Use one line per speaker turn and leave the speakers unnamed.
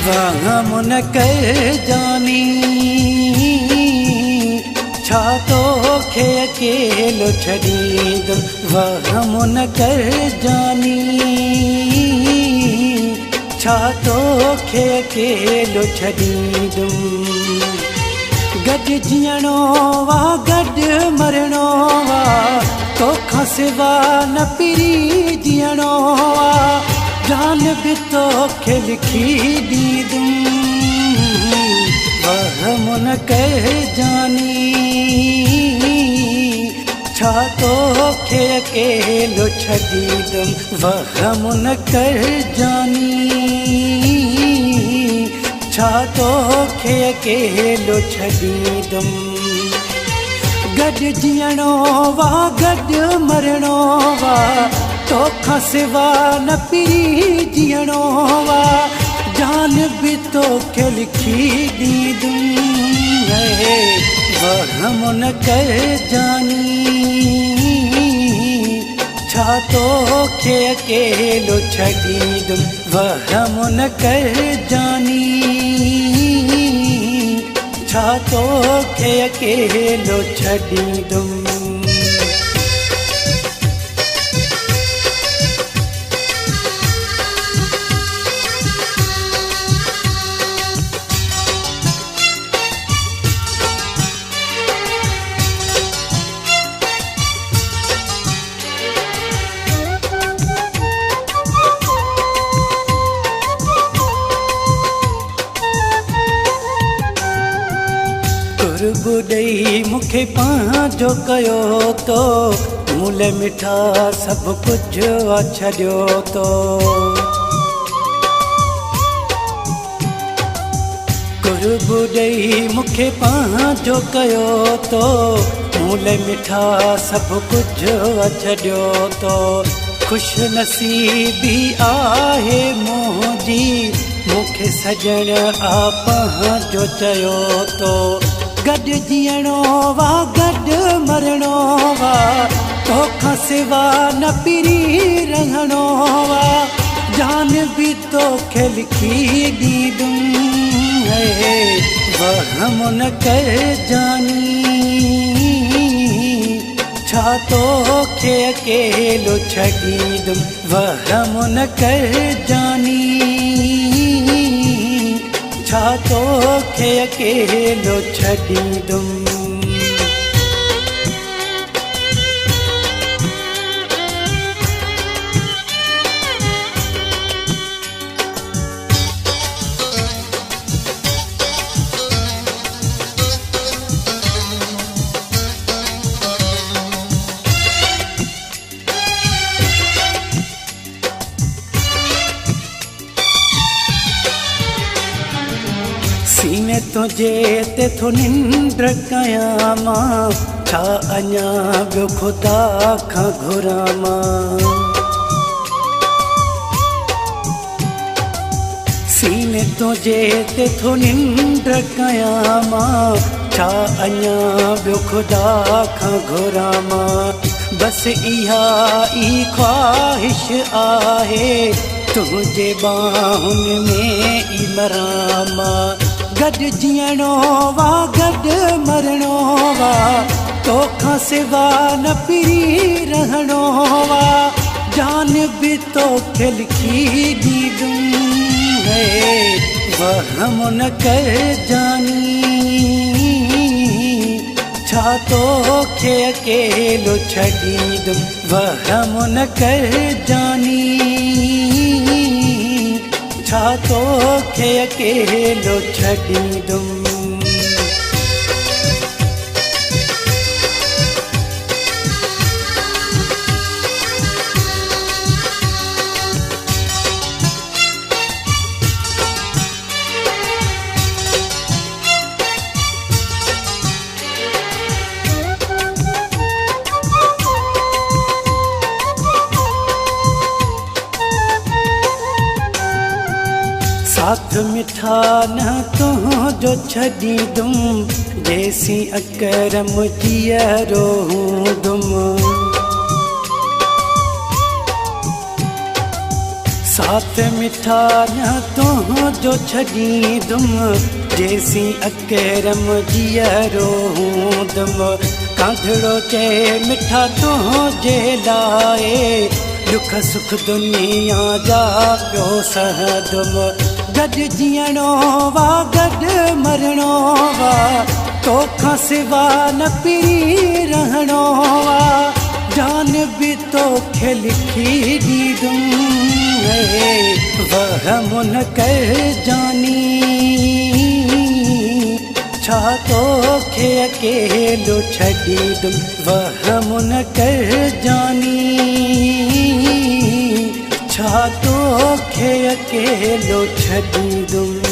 वहम न कर जानी छा तोखे अकेलो छॾींदुमि वहम न कर जानी छा तोखे अकेलो छॾींदुमि गॾु जीअणो वा गॾु मरणो वा तोखां सिवा न पिरी जीअणो वा जान भी तोखे लिखी ॾींदुमि वहम न कर जानी छा तोखे अकेलो छॾींदुमि वहम न कर जानी छा तोखे अकेलो छॾींदुमि गॾु जीअणो वा गॾु मरणो वा तोखां सिवा न पिरी जीअणो वा जान भी तोखे लिखी ॾींदुमि वहम न कर जानी छा तोखे अकेलो छॾींदुमि वहम न कर जानी छा तोखे अकेलो छॾींदुमि क़ुर्बु ॾेई मूंखे पंहिंजो कयो तो मुल मिठा सभु कुझु छॾियो तो क़ुर्बु ॾेई मूंखे पंहिंजो कयो तो मुल मिठा सभु कुझु छॾियो तो ख़ुशि नसीबी आहे मुंहिंजी मूंखे सजण आ पंहिंजो चयो तो गॾु जीअणो वा गॾु मरणो वा तोखां सिवा न पिरी रहणो वा जान भी तोखे लिखी ॾींदुमि वहम न कर जानी छा तोखे अकेलो छॾींदुमि वहम न कर जानी छा तोखे अकेलो छॾींदुमि सीने तुंहिंजे ते थो निंड कयां मां छा अञा ॿियो ख़ुदा खां घुरां मां सीने तुंहिंजे ते थो निंड कयां मां छा अञा ॿियो ख़ुदा खां घुरां मां बसि इहा ई ख़्वाहिश आहे तुंहिंजे ॿाहुनि में ई मरां मां गॾु जीअणो वा गॾु मरणो वा तोखां सिवा न पिरी रहणो वा जान भी तोखे लिखी ॾींदुमि वहम न कर जानी छा तोखे अकेलो छॾींदुमि वहम न कर जानी छा तोखे अकेलो छॾींदुमि साथ मिठा न तुंहिंजो छॾींदुमि जेसी अकरम जीअरो हूंदुमि साथ मिठा न तुंहिंजो छॾींदुमि जेसीं अकरम जीअरो हूंदुमि कांधड़ो चए मिठा तुंहिंजे लाइ दुख सुख दुनिया जा पियो सहंदुमि गॾु जीअणो वा गॾु मरणो वा तोखां सिवा न पीरी रहणो वा जान भी तोखे लिखी ॾींदुमि वहम न कर जानी छा तोखे अकेलो छॾींदुमि वहम न कर जानी छा तोखे अकेलो छॾींदुमि